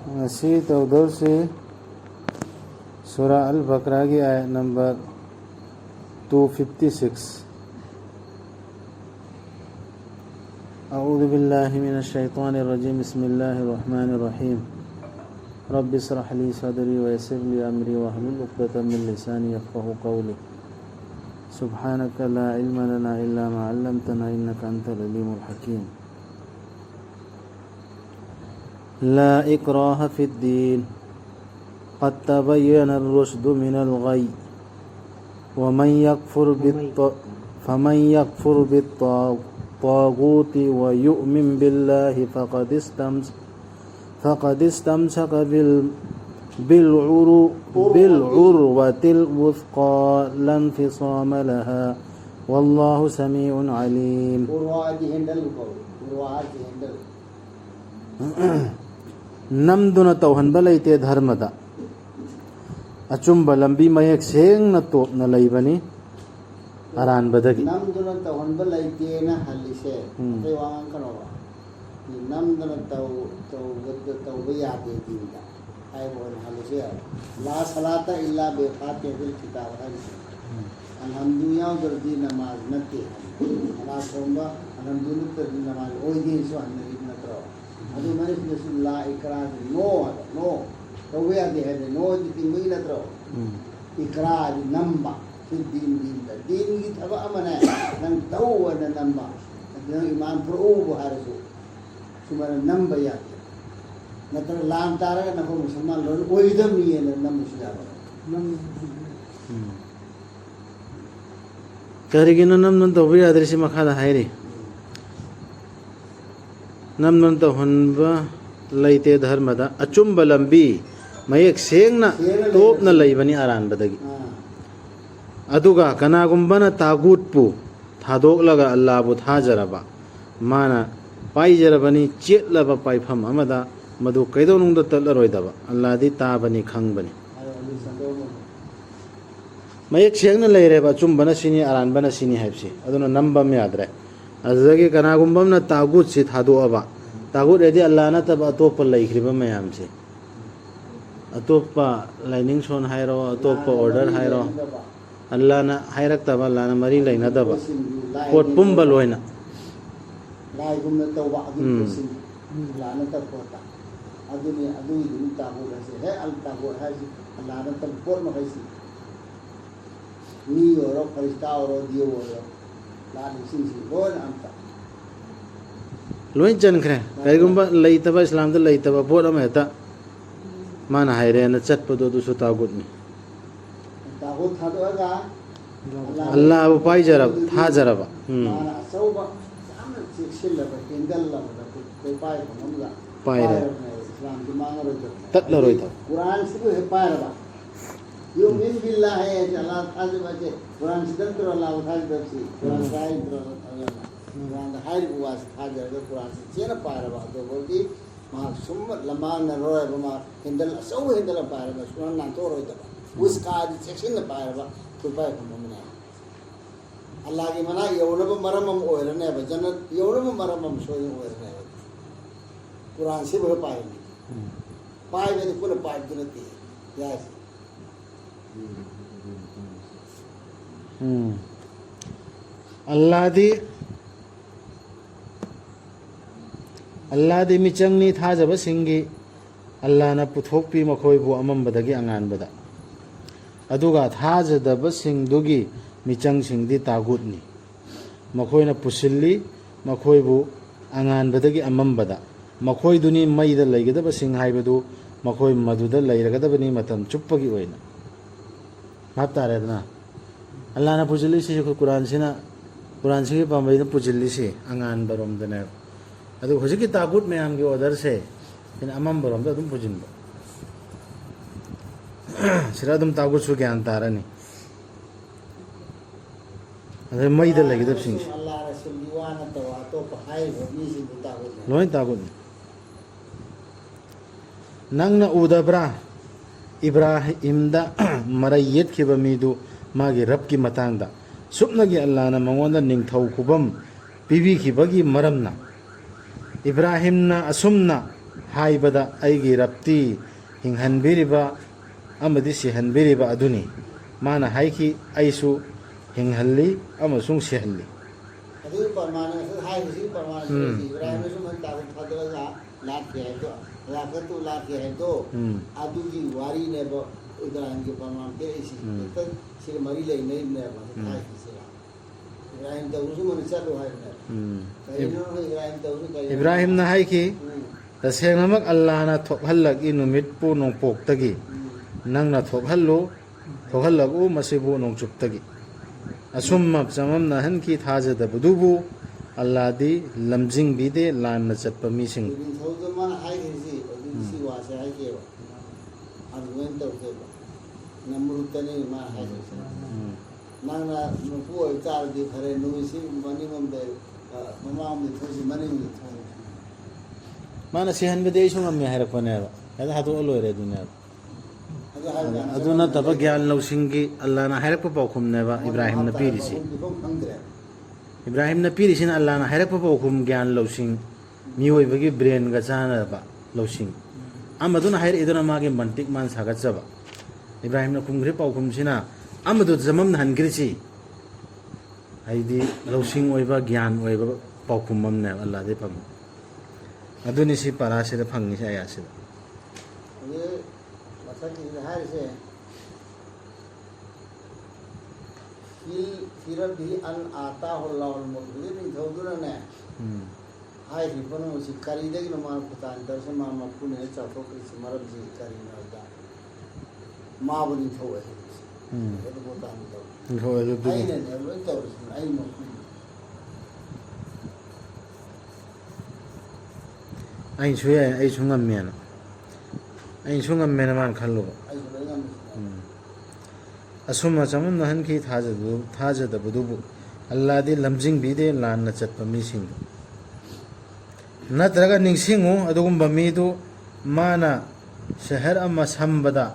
Ngasi tawdawsi Surah Al-Baqarah ki ayat number 256. A'udhu billahi minash shaitanir rajim. Bismillahir rahmanir rahim. Rabbi israh li sadri wa yassir li amri wa hlul 'uqdatam min lisani yafqahu qawli. Subhanaka la ilma lana illa ma 'allamtana innaka antal alimul hakim. لا إكراه في الدين قد تبين الرشد من الغي فمن يكفر بالطاغوت ويؤمن بالله فقد استمسك بالعروة الوثقى لا انفصام لها والله سميع عليم. Namduna tauhanba laite dharmada achumba lambi mayak sengna topna laibani aranbadagi namduna tauhanba laite na halise te wangan kanowa ni namduna tau yade dinda ay bon halise la salata illa bi fatihatil kitab hadis alhamdulillah gardi namaz nate ala somba alhamdulillah gardi namaz oy din so annabi natro adu manis la ikrar no tawe ade hede no di tingi natro ikrar namba fi din gi thaba amana nan tawa na namba dan iman pro harisu sumara namba ya natro lam tara na ko musulman lo oidam ni na namba sujaba karigina namnan tawe adrisi makhada hairi namnan tauhanba laite dharmada achumba lambi mayak sengna topna laibani aranbadagi aduga kanagumbana tagutpu thadolaga Allah bu thajaraba mana paijarabani chetlaba paifam amada madu kaidonungda talaroidaba Allah di tabani khangbani mayak sengna laireba achumbana sini aranbana sini haibsi aduna nambam yadre azagi kanagumbam na tagut si thado aba tagut edi Allah na tab atopa laikriba mayam se atopa lining son hairo atopa order hairo Allah na hairak taba Allah na mari laina daba pot pumbal hoina lai gumna tawba adu sin la na tab pota aduni dum tagut ase he al tagut haji Allah na tab por ma haisi ni oro farista oro dio oro loin jan khre kaigumba leitaba islam da leitaba bod am heta mana haire na chatpado du suta gudni tagut thadoga Allah abu pai jarab tha jaraba mana sauba amna sikshilla ba kendalla ba ko pai namga pai islam di mangaro tatla roita quran sibu he pai ba yumin billahi Allah azza Quran sidang tu Allah Taala bersi Quran saya tu Allah Quran hari buas hajar tu Quran siapa para bahagia boleh mak semua lama naroy bama hendal semua hendal para bas Quran nanti orang itu उसका section para bas supaya kamu mana Allah di mana ya orang maramam orang ni apa jangan ya orang maramam soalnya orang ni Quran sih berapa ini pai itu pun pai tu nanti ya Allah di micangni thajaba singi Allah na puthokpi makhoi bu amambadagi anganbada aduga thajadaba singdugi micang singdi tagutni makhoi na pusilli makhoi bu anganbadagi amambada makhoi duni maida laigadaba sing haibadu makhoi maduda lairagadabani matam chuppagi oina haptaredna Allah na pujili si Quran si pambai na pujili si angan barom dana adu hoji ki tagut mayam ki order se in amam barom da dum pujin ba sira dum tagut su gyan tarani adu mai da lagi dab sing Allah rasul diwana to pahai ni si tagut loin tagut nang na udabra Ibrahim da marayet ki bamidu magi rab ki matangda supnagi Allah na mangonda ningthau kubam pibi ki bagi maramna Ibrahim na asumna ꯍꯥꯏꯕꯗ ꯑꯩꯒꯤ ꯔꯞꯇꯤ ꯍꯤꯡꯍꯟꯕꯤꯔꯤꯕ ꯑꯃꯗꯤ ꯁꯤꯍꯟꯕꯤꯔꯤꯕ ꯑꯗꯨꯅꯤ ꯃꯥꯅ ꯍꯥꯏꯈꯤ ꯑꯩꯁꯨ ꯍꯤꯡꯍꯜꯂꯤ ꯑꯃꯁꯨꯡ ꯁꯤꯍꯜꯂꯤ ꯑꯗꯨ ꯄꯔꯃꯥꯅ ꯍꯥꯏꯔꯤꯁꯤ ꯄꯔꯃꯥꯅ ꯏꯕ꯭ꯔꯥꯍꯤꯝꯅꯁꯨ ꯃꯟ ꯇꯥꯕ ꯐꯗꯔꯒ ꯂꯥꯛꯀꯦ ꯍꯥꯏꯕꯗꯣ ꯂꯥꯛꯀꯇꯨ ꯂꯥꯛꯀꯦ ꯍꯥꯏꯕꯗꯣ ꯑꯗꯨꯒꯤ ꯋꯥꯔꯤꯅꯦꯕ ꯏꯕ꯭ꯔꯥꯍꯤꯝꯒꯤ ꯄꯔꯃꯥꯟ ꯄꯤꯔꯛꯏꯁꯤ ꯍꯦꯛꯇ ꯁꯤꯒ ꯃꯔꯤ ꯂꯩꯅꯩꯅꯦꯕ ꯍꯥꯏꯔꯤꯁꯤꯒ इब्राहिम तवरुसु मन चलो है कहिनो इब्राहिम तवरु कहि इब्राहिमना हाइखि तसेंगमक अल्लाहना थोकहल्लगी नुमितपु नोंपोक्तगी नंगना थोकहल्लगु मसिबु नोंचुप्तगी असुम्मक चममना हनकी थाजदबदुबु अल्लाहदी लमजिंग बिदे लानना चटपा मिसिंग थौदमान हाइखिसि सी वासे हाइकेबा अरगुमेंट तौसेबा नमरुतनी मा हाइखिसि नंगना नुपु चारदी खरे नुइसि मनिममदे ममामदे थोसि मनिमदे थों माना सिहनबदे इसुंगम्मे हाइरपनेबा अदा हादो लोइरे दुनेबा अदुना तब ज्ञान लौसिंगी अल्लाहना हाइरप पाउखुमनेबा इब्राहिमना पीरिसि इब्राहिमना पीरिसिन अल्लाहना हाइरप पाउखुम ज्ञान लौसिंग मियोइबगी ब्रेन गा चानबा लौसिंग अमदुना हाइर इदुना मागे मंटिक मान सागतजबा इब्राहिमना कुमग्रे पाउखुमसिना अमदु जममना हनग्रिसि हाइदि लौसिंग ओइबा ज्ञान ओइबा पाउखुममने अल्लाह दे फंग अदुनि सि परासिदा फंगि से आयासिदा ये मसकी हारिसे फिरबी अन आताहुल्लाहुल मुल्क नि थौदुना ने हाय रिपनो सि करिदेग न मान पुतान दर्शन मा मपुने चाथोक्रिसि मरबजी करिनादा माबनि थौए एदु बोतान तो होय दु आइने ने लोइ तौरस आइनो आइन सुय आइ सुंगम्मेना आइन सुंगम्मेना मान खल्लो आइनो लोइगम असुम चमन हनकी थाजदबदुबु अल्लाहदी लमजिंग बिदे लानना चटपा मिसिंग नत्रगा निंगसिंगु अदुगुम्बा मीदु माना शहर अमा संबदा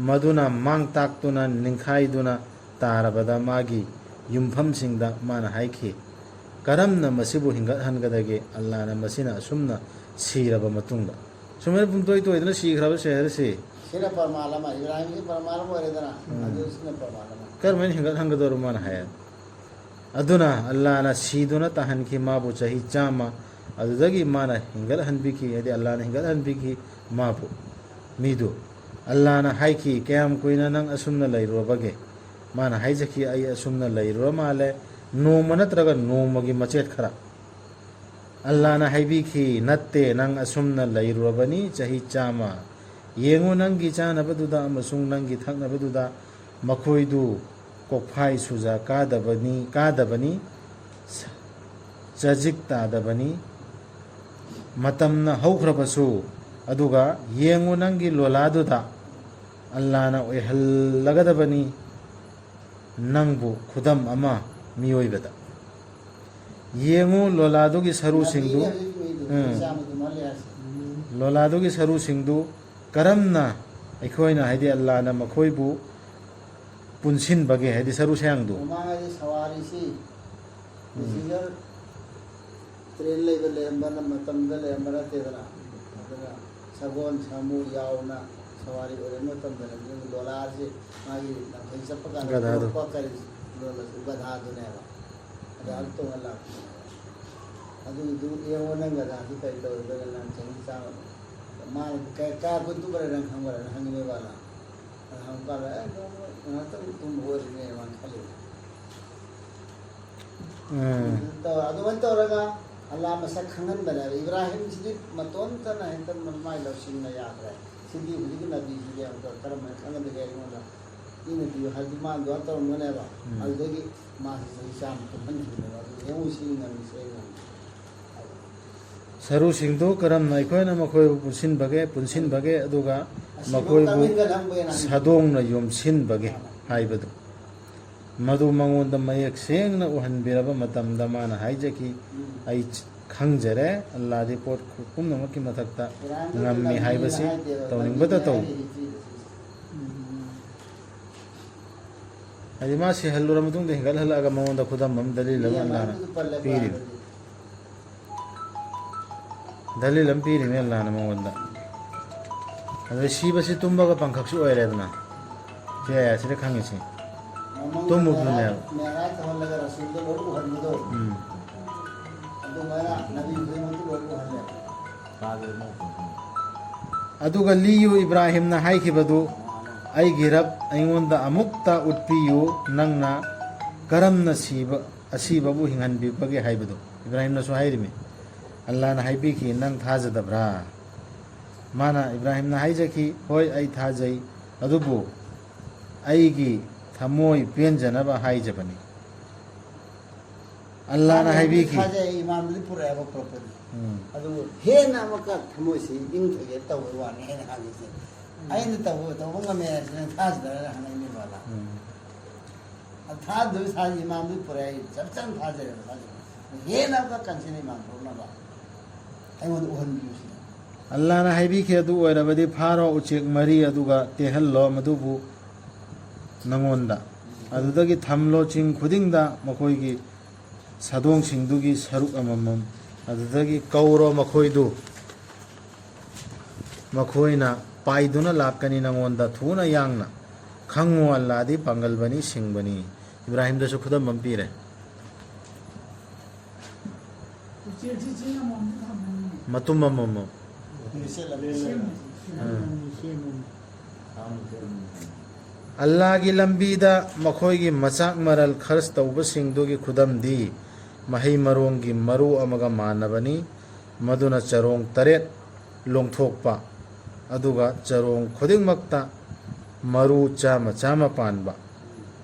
मदुना मांग ताक्तुना निंखाइदुना तारबदा मागी युमफमसिंगदा माना हाइखि करमना मसिबु हिंगत हनगदगे अल्लाहना मसिना असुमना सिरबा मतुंगदा सुमेर पुंतोय तोयदना सिखराबा शहर से सिना परमालमा इब्राहिम की परमालमा वरेदना अदु सिना परमालमा करमन हिंगत हंगदोर माना हाय अदुना अल्लाहना सीदुना तहनखि माबु चही चामा अदुदगी माना हिंगल हनबिखि यदि अल्लाहना हिंगल हनबिखि माबु मीदु अल्लाहना हाइखि कयाम कुइना नंग असुमना लैरोबगे माना हाइजखि आई असुमना लैरो माले नोमा नत्रगा नोमगी मचेत खरा अल्लाहना हाइबिखि नत्ते नंग असुमना लैरोबनी चही चामा येंगो नंगी चानबदुदा अमसुंग नंगी थकनबदुदा मखोइदु कोफाई सुजा कादबनी चजिक तादबनी मतमना हौख्रबसु अदुगा येंगो नंगी लोलादुदा अल्लाहना ओइहल्लगदबनी नंगबु खुदम अमा मियोइबदा येंगो लोलादुगी सरुसिंगदु लोलादुगी सरुसिंगदु करमना अखोइना हाइदि अल्लाहना मखोइबु पुनसिन बगे हाइदि सरु सयांगदु मांगादि सवारीसि दिसिगर ट्रेन लेबल लेम्बन मतमदा लेम्बरा तेदना अदना सगोन सामु यावना सवारी ओरे मतमदा डॉलर से मागी नखै सपका गधादु पकरि गधादु नेबा अदाल तो अल्लाह अदु दु येवना गधादि कइ तो दगना चंग सा मा का गुंतु बरे रंग खंगरा हंगने वाला हम का ना तो तुम बोल ने मान खाली तो अदुवन तो रगा अल्लाह मसक खंगन बना इब्राहिम सिदि मतोन तना हेतन मनमाय लसिन न याद रहे सिदि हुली नबी सिदि हम तो कर्म खंगन दे मोला इन नबी हजमान दो तो मनेबा अलदगी मा से शाम तो मन ने येउ सिन न से सरु सिंधु करम नाइखोयना मखोय पुनसिन बगे अदुगा मखोय सदोंग न योमसिन बगे हाइबदु मधु मंगोंद मयक सेंगना उहनबिरबा मतमदा माना हाइजकी आई खंगजरे अल्लाह दे पोट पुमनमकी मथक्ता ngамmi हाइबसी तौनिंगबदा तौ हदि मा से हल्लुरा मदुंग दे हिंगल हलागा मंगोंदा खुदम मम दलील अल्लाह पीरि dalil lam piri me Allah na mawanda adu sibasi tumba ga pangkhaksu oiredna je ya sire khangisi tumu me मेरा तहल लगा रसूल तो लोग हर दो तो मेरा नबी हुए तो लोग हर ले aduga liyu Ibrahim na haikibadu ai girab aingonda amukta utpiyu nangna karamna siba asiba bu hingan bi bage haibadu Ibrahim na so hairimi Allah na haibi ki nang thajadabra mana Ibrahim na haijaki hoi ai thajai adubu ai gi thamoi penjanaba haijabani Allah na haibi ki खाजे इमाम लिपुर है वो property ಅದು ಹೇ ನಾಮಕ ಥಮೋಸಿ ಇಂಗೆ ತವವಾನೆ ಹೇ ಹಾಗಿಸಿ ಐನ ತವಂಗ ಮೇ ತಾಜ್ದರ ಹನೈನಿ ವಾಲ ಅಥಾದು ಸಾಜಿ ಇಮಾಮ್ ಲಿಪುರ I ಚರ್ಚನ್ ತಾಜೆ ಹೇ ನಾಮಕ ಕನ್ಸಿನಿ ಇಮಾಮ್ ಪೂರ್ಣಬಾ I ಒಂದು ಓಹನ್ ಬಿಸಿ Allah na haibi ki adu oirabadi pharo uchek mari aduga tehallo madubu nangonda adudagi thamlo ching khudingda makoi gi sadong singdugi saruk amamam adudagi kauro makhoidu makhoina paiduna lakani nangonda thuna yangna khangu alladi pangalbani singbani Ibrahim da su khudam mampire matum mamam Allah gi lambida makhoi gi machak maral khars tauba singdugi khudam di mahai marong gi maru amaga manabani maduna charong taret longthokpa aduga charong khoding makta maru chama chama panba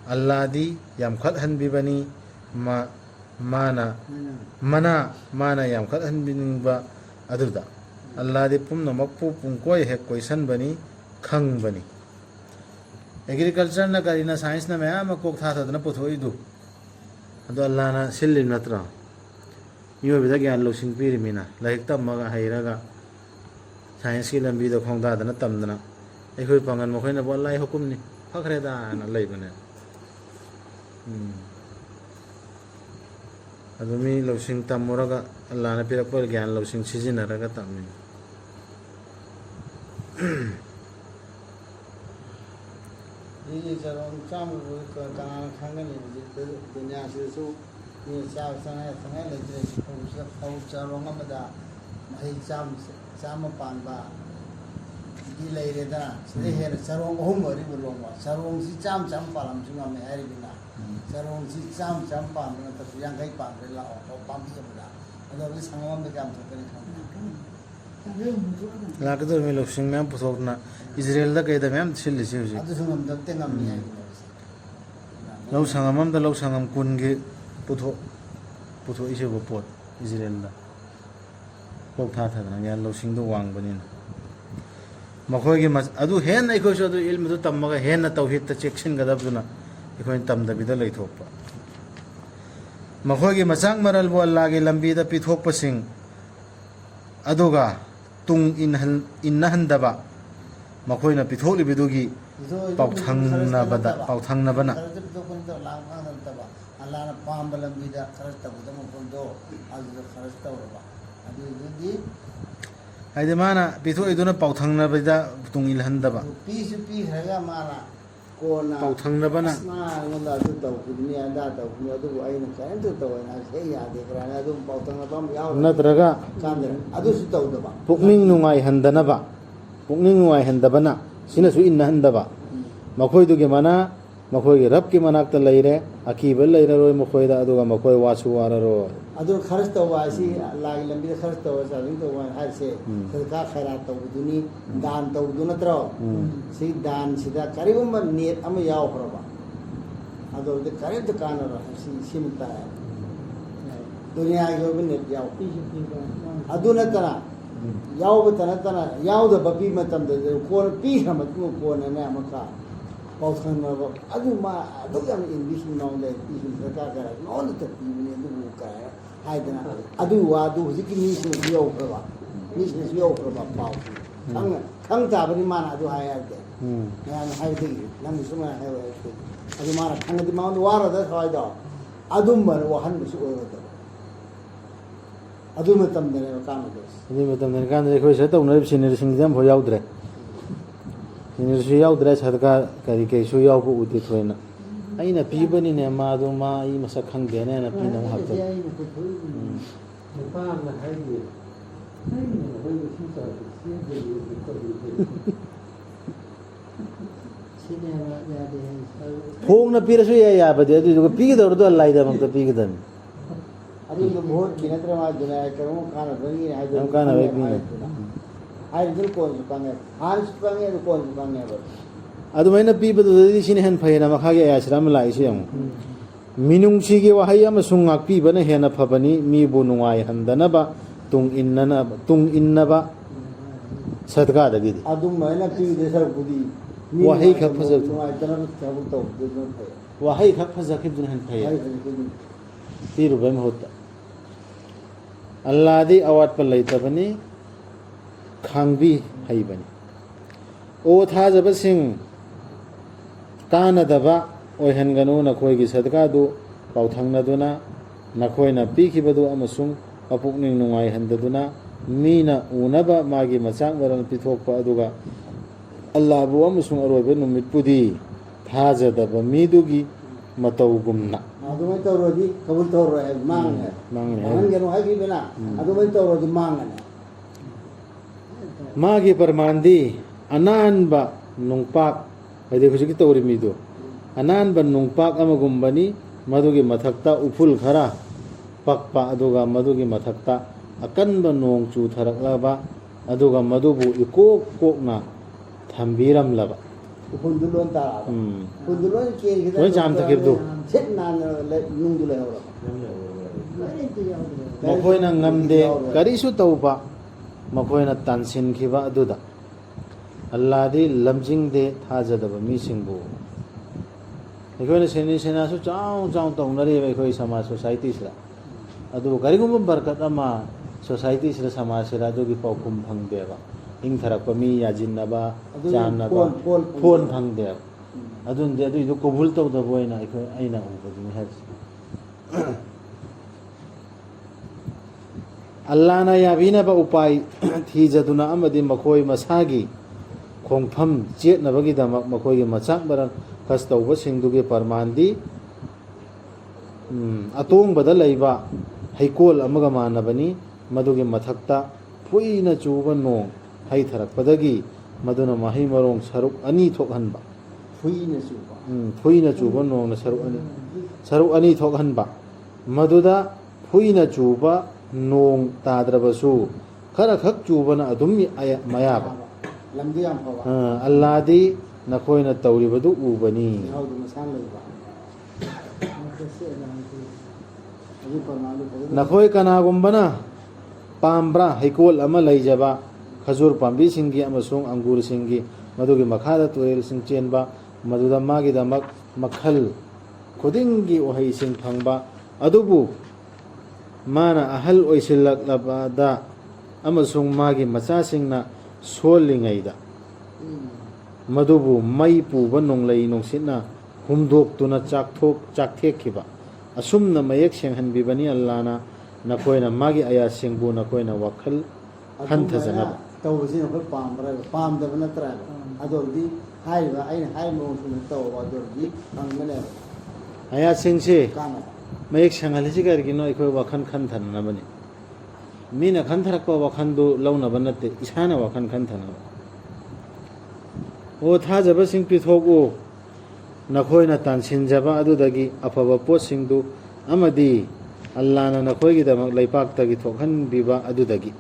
Allah di yam khat hanbibani mana yam khat hanbinba aduda Allah di pumno makpu pungkoi hek koisan bani khang bani agriculture na karina science na maya makok tha tha na puthoi du ado Allah na sillim natra yo bida gyan lo sing piri mina laik tam ma hairaga science ki lambi da khong da na tam na ai khoi pangan mo khoi na bol lai hukum ni phakre da na lai bane ado mi lo sing tam moraga Allah na pirak por gyan lo sing sijina raga tam ni ये जरूर चाम वो कहाँ खाने नहीं मुझे दुनिया से सो ये चाव संगे संगे लेते हैं फौज चारों का मदा भाई चाम पांबा ये ले रहे था सीधे है चारों को हम बड़ी बोलूँगा चारों से चाम पालम चुना में है बिना चारों से चाम पाल में तो yang कहीं पाल रहे ला और पाल भी जमदा अगर भी संगम में काम तो करें लाकदर में लोग सिंह में पुथोकना Israel da kayda mem silli si huji ಅದು ಸುಮ್ಮನೆ ತೆಂಗಮ್ಮಿ law sangamam da law sangam kun gi putho ise bo pot Israel da kok tha tha na ya law sing do wang banin makhoi gi mas adu hen ai khoi so adu ilm du tamma ga hen na tauhid ta chection ga dab duna ikhoin tam da bida lai thokpa makhoi gi machang maral bo Allah gi lambi da pithok pasing aduga tung innahan daba makhoi na pitholi bidugi pauthang na bana Allah na pambalam bida kharas ta budam kondo azu kharas ta urba adu di haide mana pitho iduna pauthang na bida tung ilhan daba pi haga mana kona pauthang na bana ma ngala adu ta kudni anda ta kudni adu ai na kan to na sei ya de krana adu pauthang na bam yaw natraga kandra adu su ta udaba pukning nungai handana ba pukning nungai handabana sina su inna handaba makhoi du ge mana makhoi ge rab ki manak ta leire akiba leire roi makhoi da aduga makhoi wasu wararo adu kharas ta wa si Allah gi lambi kharas ta wa sa ring to wa har se sadaka khairat ta uduni dan ta uduna tro si dan sida karigum net am yaw khroba adu de karit ta kana ra si simta dunia gi net yaw adu na tara yaw ba tana yaw da babi matam da ko pi sama tu ko na na maka pau thang na ba adu ma adu yang english no le pi ka ka no ta pi ni du ka hai dana adu wa du hiki ni su yaw ba ni su yaw ba pau khang ta ba ni ma na adu hai ya de ya hai de nam su ma hai wa adu ma khang di ma wa ra da hai da adu ma wa han su o da ꯑꯗꯨ ꯃꯇꯝꯗꯅꯦꯕ ꯀꯥꯟꯅꯗꯣꯏꯁꯦ ꯑꯗꯨꯒꯤ ꯃꯇꯝꯗꯅꯤ ꯀꯥꯟꯗ ꯑꯩꯈꯣꯏ ꯁꯤꯗ ꯇꯧꯅꯔꯤꯕ ꯁꯤꯅꯔꯤꯁꯤꯡꯁꯤꯗꯤ ꯑꯃꯐꯥꯎ ꯌꯥꯎꯗ꯭ꯔꯦ ꯁꯤꯅꯔꯤꯁꯨ ꯌꯥꯎꯗ꯭ꯔꯦ ꯁꯗꯀꯥ ꯀꯩꯁꯨ ꯌꯥꯎꯕ ꯎꯗꯦ ꯊꯣꯏꯅ ꯑꯩꯅ ꯄꯤꯕꯅꯤꯅꯦ ꯃꯥꯗꯣ ꯃꯥ ꯑꯩ ꯃꯁꯛ ꯈꯪꯗꯦꯅ ꯑꯩꯅ ꯄꯤꯅ ꯑꯃꯨꯛ ꯍꯥꯞꯇꯣꯏ ꯅꯨꯄꯥꯅ ꯍꯥꯏꯗꯤ ꯑꯩꯅ ꯑꯩꯈꯣꯏ ꯏꯁꯤꯡ ꯆꯥꯕ ꯁꯤꯅꯦꯕ ꯌꯥꯗꯦ ꯍꯣꯡꯅ ꯄꯤꯔꯁꯨ ꯌꯥꯕꯗꯤ ꯑꯗꯨꯗꯨꯒ ꯄꯤꯒꯗꯧꯔꯗꯣ ꯑꯜꯂꯥꯍꯤꯗꯃꯛꯇ ꯄꯤꯒꯗꯕꯅꯤ ꯑꯗꯨꯗꯣ ꯚꯣꯠꯀꯤ ꯅꯠꯇ꯭ꯔ ꯃꯥ ꯗꯨꯅꯤꯌꯥ ꯀꯔꯝ ꯀꯥꯟꯅꯕꯅꯤ ꯍꯥꯏꯕꯗꯨ ꯌꯥꯝ ꯀꯥꯟꯅꯕ ꯄꯤꯅꯤ ꯍꯥꯏꯔꯤꯗꯨ ꯀꯣꯟꯁꯨ ꯈꯪꯉꯦ ꯍꯥꯟꯅꯁꯨ ꯈꯪꯉꯦ ꯑꯗꯨ ꯀꯣꯟꯁꯨ ꯈꯪꯉꯦꯕ ꯑꯗꯨꯃꯥꯏꯅ ꯄꯤꯕꯗꯨꯗꯗꯤ ꯁꯤꯅ ꯍꯦꯟꯅ ꯐꯩꯌꯦꯅ ꯃꯈꯥꯒꯤ ꯑꯌꯥꯁꯤꯗ ꯑꯃ ꯂꯥꯛꯏꯁꯤ ꯌꯦꯡꯉꯨ ꯃꯤꯅꯨꯡꯁꯤꯒꯤ ꯋꯥꯍꯩ ꯑꯃꯁꯨꯡ ꯉꯥꯛꯄꯤꯕꯅ ꯍꯦꯟꯅ ꯐꯕꯅꯤ ꯃꯤꯕꯨ ꯅꯨꯡꯉꯥꯏꯍꯟꯗꯅꯕ ꯇꯨꯡ ꯏꯟꯅꯕ ꯁꯗꯀꯥꯗꯒꯤꯗꯤ ꯑꯗꯨꯃꯥꯏꯅ ꯄꯤꯗꯦ ꯁꯔꯨꯛꯄꯨꯗꯤ ꯋꯥꯍꯩ ꯈꯛ ꯐꯖꯕ ꯅꯨꯡꯉꯥꯏꯇꯅꯕ ꯊꯕꯛ ꯇꯧꯕꯗꯨꯅ ꯐꯩ ꯋꯥꯍꯩ ꯈꯛ ꯐꯖꯈꯤꯕꯗꯨꯅ ꯍꯦꯟꯅ ꯐꯩꯌꯦ ꯄꯤꯔꯨꯕꯩ ꯃꯍꯨꯠꯇ ꯑꯜꯂꯥꯍꯗꯤ ꯑꯋꯥꯠꯄ ꯂꯩꯇꯕꯅꯤ ꯈꯥꯡꯕꯤ ꯍꯩꯕꯅꯤ ꯑꯣ ꯊꯥꯖꯕꯁꯤꯡ ꯀꯥꯟꯅꯗꯕ ꯑꯣꯏꯍꯟꯒꯅꯨ ꯅꯈꯣꯏꯒꯤ ꯁꯗꯀꯥꯗꯨ ꯄꯥꯎꯊꯪꯅꯗꯨꯅ ꯅꯈꯣꯏꯅ ꯄꯤꯈꯤꯕꯗꯨ ꯑꯃꯁꯨꯡ ꯃꯄꯨꯛꯅꯤꯡ ꯅꯨꯡꯉꯥꯏꯍꯟꯗꯗꯨꯅ ꯃꯤꯅ ꯎꯅꯕ ꯃꯥꯒꯤ ꯃꯆꯥꯛ ꯃꯔꯜ ꯄꯤꯊꯣꯛꯄ ꯑꯗꯨꯒ ꯑꯜꯂꯥꯍꯕꯨ ꯑꯃꯁꯨꯡ ꯑꯔꯣꯏꯕ ꯅꯨꯃꯤꯠꯄꯨꯗꯤ ꯊꯥꯖꯗꯕ ꯃꯤꯗꯨꯒꯤ ꯃꯇꯧꯒꯨꯝꯅ ꯑꯗꯨꯃꯥꯏꯅ ꯇꯧꯔꯗꯤ ꯀꯕꯨꯜ ꯇꯧꯔꯣꯏ ꯍꯥꯏꯕ ꯃꯥꯡꯉꯦ ꯃꯥꯡꯍꯟꯒꯅꯨ ꯍꯥꯏꯈꯤꯕꯅ ꯑꯗꯨꯃꯥꯏꯅ ꯇꯧꯔꯗꯤ ꯃꯥꯡꯒꯅꯤ ꯃꯥꯒꯤ ꯄꯔꯃꯥꯟꯗꯤ ꯑꯅꯥꯟꯕ ꯅꯨꯡꯄꯥꯛ ꯍꯥꯏꯗꯤ ꯍꯧꯖꯤꯛꯀꯤ ꯇꯧꯔꯤ ꯃꯤꯗꯣ ꯑꯅꯥꯟꯕ ꯅꯨꯡꯄꯥꯛ ꯑꯃꯒꯨꯝꯕꯅꯤ ꯃꯗꯨꯒꯤ ꯃꯊꯛꯇ ꯎꯐꯨꯜ ꯈꯔ ꯄꯛꯄ ꯑꯗꯨꯒ ꯃꯗꯨꯒꯤ ꯃꯊꯛꯇ ꯑꯀꯟꯕ ꯅꯣꯡ ꯆꯨꯊꯔꯛꯂꯕ ꯑꯗꯨꯒ ꯃꯗꯨꯕꯨ ꯏꯀꯣꯛ ꯀꯣꯛꯅ ꯊꯝꯕꯤꯔꯝꯂꯕ ꯎꯐꯨꯜꯗꯨ ꯂꯣꯏ ꯇꯥꯔꯛꯑꯕ ꯎꯐꯨꯜꯗꯨ ꯂꯣꯏ ꯀꯦꯟꯈꯤꯗ ꯂꯣꯏ ꯆꯥꯝꯊꯈꯤꯕꯗꯨ ꯁꯤꯠ ꯅꯥꯟꯅ ꯅꯨꯡꯗꯨ ꯂꯩꯍꯧꯔꯕ ꯃꯈꯣꯏꯅ ꯉꯝꯗꯦ ꯀꯔꯤꯁꯨ ꯇꯧꯕ ꯃꯈꯣꯏꯅ ꯇꯥꯟꯁꯤꯟꯈꯤꯕ ꯑꯗꯨꯗ ꯑꯜꯂꯥꯍꯗꯤ ꯂꯝꯖꯤꯡꯗꯦ ꯊꯥꯖꯗꯕ ꯃꯤꯁꯤꯡꯕꯨ ꯑꯩꯈꯣꯏꯅ ꯁꯦꯅꯤ ꯁꯦꯅꯥꯁꯨ ꯆꯥꯎ ꯇꯧꯅꯔꯤꯕ ꯑꯩꯈꯣꯏ ꯁꯃꯥꯖ ꯁꯣꯁꯥꯏꯇꯤꯁꯤꯗ ꯑꯗꯨꯕꯨ ꯀꯔꯤꯒꯨꯝꯕ ꯕꯔꯀꯠ ꯑꯃ ꯁꯣꯁꯥꯏꯇꯤꯁꯤꯗ ꯁꯃꯥꯖꯁꯤꯗ ꯑꯗꯨꯒꯤ ꯄꯥꯎꯈꯨꯝ ꯐꯪꯗꯦꯕ ꯏꯪꯊꯔꯛꯄ ꯃꯤ ꯌꯥꯁꯤꯟꯅꯕ ꯆꯥꯟꯅꯕ ꯐꯣꯟ ꯐꯪꯗꯦꯕ ꯑꯗꯨꯅꯗꯤ ꯑꯗꯨꯏꯗꯣ ꯀꯣꯕꯨꯜ ꯇꯧꯗꯕ ꯑꯣꯏꯅ ꯑꯩꯅ ꯎꯕꯗꯨꯅꯤ ꯍꯥꯏꯕꯁꯦ ꯑꯜꯂꯥꯍꯅ ꯌꯥꯕꯤꯅꯕ ꯎꯄꯥꯏ ꯊꯤꯖꯗꯨꯅ ꯑꯃꯗꯤ ꯃꯈꯣꯏ ꯃꯁꯥꯒꯤ ꯈꯣꯡꯐꯝ ꯆꯦꯠꯅꯕꯒꯤꯗꯃꯛ ꯃꯈꯣꯏꯒꯤ ꯃꯆꯥꯛ ꯃꯔꯜ ꯈꯁ ꯇꯧꯕꯁꯤꯡꯗꯨꯒꯤ ꯄꯔꯃꯥꯟꯗꯤ ꯑꯇꯣꯡꯕꯗ ꯂꯩꯕ ꯍꯩꯀꯣꯜ ꯑꯃꯒ ꯃꯥꯟꯅꯕꯅꯤ ꯃꯗꯨꯒꯤ ꯃꯊꯛꯇ ꯐꯨꯏꯅ ꯆꯨꯕ ꯅꯣꯡ ꯍꯩꯊꯔꯛꯄꯗꯒꯤ ꯃꯗꯨꯅ ꯃꯍꯩ ꯃꯔꯣꯡ ꯁꯔꯨꯛ ꯑꯅꯤ ꯊꯣꯛꯍꯟꯕ ꯐꯨꯏꯅ ꯆꯨꯕ ꯅꯣꯡꯅ ꯁꯔꯨꯛ ꯑꯅꯤ ꯊꯣꯛꯍꯟꯕ ꯃꯗꯨꯗ ꯐꯨꯏꯅ ꯆꯨꯕ ꯅꯣꯡ ꯇꯥꯗ꯭ꯔꯕꯁꯨ ꯈꯔ ꯈꯛ ꯆꯨꯕꯅ ꯑꯗꯨꯝ ꯃꯌꯥꯕ ꯂꯝꯗꯤ ꯌꯥꯝ ꯐꯕ ꯑꯜꯂꯥꯍꯗꯤ ꯅꯈꯣꯏꯅ ꯇꯧꯔꯤꯕꯗꯨ ꯎꯕꯅꯤ ꯅꯈꯣꯏ ꯀꯅꯥꯒꯨꯝꯕꯅ ꯄꯥꯝꯕ꯭ꯔꯥ ꯍꯩꯀꯣꯜ ꯑꯃ ꯂꯩꯖꯕ ꯈꯖꯨꯔ ꯄꯥꯝꯕꯤꯁꯤꯡꯒꯤ ꯑꯃꯁꯨꯡ ꯑꯪꯒꯨꯔꯁꯤꯡꯒꯤ ꯃꯗꯨꯒꯤ ꯃꯈꯥꯗ ꯇꯨꯔꯦꯜꯁꯤꯡ ꯆꯦꯟꯕ ꯃꯗꯨꯗ 마ꯒꯤꯗꯃꯛ ꯃꯈꯜ ꯈꯨꯗꯤꯡꯒꯤ ꯎꯍꯩꯁꯤꯡ ꯐꯪꯕ ꯑꯗꯨꯕꯨ 마ꯅ ꯑꯍꯜ ꯑꯣꯏꯁꯤꯜꯂꯛꯂꯕꯗ ꯑꯃꯁꯨꯡ 마ꯒꯤ ꯃꯆꯥꯁꯤꯡꯅ ꯁꯣꯜꯂꯤꯉꯩꯗ ꯃꯗꯨꯕꯨ ꯃꯩ ꯄꯨꯕ ꯅꯣꯡꯂꯩ ꯅꯨꯡꯁꯤꯠꯅ ꯍꯨꯝꯗꯣꯛꯇꯨꯅ ꯆꯥꯛꯊꯦꯛꯈꯤꯕ ꯑꯁꯨꯝꯅ ꯃꯌꯦꯛ ꯁꯦꯡꯍꯟꯕꯤꯕꯅꯤ ꯑꯜꯂꯥꯍꯅ ꯅꯈꯣꯏꯅ 마ꯒꯤ ꯑꯌꯥꯁꯤꯡꯕꯨ ꯅꯈꯣꯏꯅ ꯋꯥꯈꯜ ꯈꯟꯊꯖꯅꯕ ꯇꯧꯕꯁꯤ ꯅꯈꯣꯏ ꯄꯥꯝꯕ꯭ꯔꯥ ꯄꯥꯝꯗꯕ ꯅꯠꯇ꯭ꯔꯥ ꯑꯗꯨꯗꯤ ꯍꯥꯏꯔꯤꯕ ꯑꯩꯅ ꯍꯥꯏꯔꯤꯕ ꯃꯑꯣꯡꯁꯤꯡꯗ ꯇꯧꯕ ꯑꯗꯨꯗꯤ ꯐꯪꯒꯅꯦꯕ ꯑꯌꯥꯁꯤꯡꯁꯤ ꯀꯥꯟꯅꯕ ꯃꯌꯦꯛ ꯁꯦꯡꯍꯜꯂꯤꯁꯤ ꯀꯔꯤꯒꯤꯅꯣ ꯑꯩꯈꯣꯏ ꯋꯥꯈꯜ ꯈꯟꯊꯅꯕꯅꯤ ꯃꯤꯅ ꯈꯟꯊꯔꯛꯄ ꯋꯥꯈꯜꯗꯨ ꯂꯧꯅꯕ ꯅꯠꯇꯦ ꯏꯁꯥꯅ ꯋꯥꯈꯜ ꯈꯟꯊꯅꯕ ꯑꯣ ꯊꯥꯖꯕꯁꯤꯡ ꯄꯤꯊꯣꯛꯎ ꯅꯈꯣꯏꯅ ꯇꯥꯟꯁꯤꯟꯖꯕ ꯑꯗꯨꯗꯒꯤ ꯑꯐꯕ ꯄꯣꯠꯁꯤꯡꯗꯨ ꯑꯃꯗꯤ ꯑꯜꯂꯥꯍꯅ ꯅꯈꯣꯏꯒꯤꯗꯃꯛ ꯂꯩꯄꯥꯛꯇꯒꯤ ꯊꯣꯛꯍꯟꯕꯤꯕ ꯑꯗꯨꯗꯒꯤ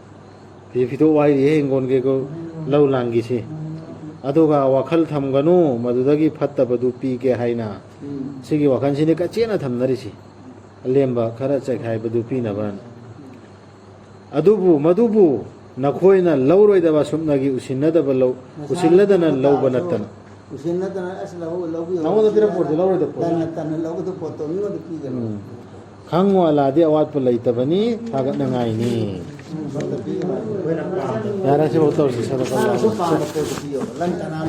ꯐꯤꯊꯣꯛ ꯋꯥꯏꯔꯤꯍꯦ ꯍꯤꯡꯒꯣꯜꯒꯤꯀꯣ ꯂꯧ ꯂꯥꯡꯒꯤꯁꯤ ꯑꯗꯨꯒ ꯋꯥꯈꯜ ꯊꯝꯒꯅꯨ ꯃꯗꯨꯗꯒꯤ ꯐꯠꯇꯕꯗꯨ ꯄꯤꯒꯦ ꯍꯥꯏꯅ ꯁꯤꯒꯤ ꯋꯥꯈꯜꯁꯤꯅꯤ ꯀꯆꯦꯠꯅ ꯊꯝꯅꯔꯤꯁꯤ ꯑꯂꯦꯝꯕ ꯈꯔ ꯆꯩꯈꯥꯏꯕꯗꯨ ꯄꯤꯅꯕꯅ ꯃꯗꯨꯕꯨ ꯅꯈꯣꯏꯅ ꯂꯧꯔꯣꯏꯗꯕ ꯁꯨꯞꯅꯒꯤ ꯎꯁꯤꯜꯂꯗꯅ ꯂꯧꯕ ꯅꯠꯇꯅ ꯎꯁꯤꯟꯅꯗꯅ ꯑꯁ ꯂꯧꯕꯤꯌꯣ ꯅꯉꯣꯟꯗ ꯄꯤꯔꯛꯄꯣꯠꯇꯤ ꯂꯧꯔꯣꯏꯗꯕ ꯄꯣꯠ ꯇꯟꯅ ꯂꯧꯒꯗꯕ ꯄꯣꯠꯇꯣ ꯃꯤꯉꯣꯟꯗ ꯄꯤꯒꯅꯨ ꯈꯪꯉꯨ ꯑꯜꯂꯥꯍꯗꯤ ꯑꯋꯥꯠꯄ ꯂꯩꯇꯕꯅꯤ ꯊꯥꯒꯠꯅꯉꯥꯏꯅꯤ ꯌꯥꯔꯦ ꯁꯤꯐꯥꯎ ꯇꯧꯔꯁꯤ ꯅꯪꯁꯨ ꯄꯥꯝꯕ ꯄꯣꯠꯇꯣ ꯄꯤꯌꯣ ꯂꯟ ꯇꯅꯥ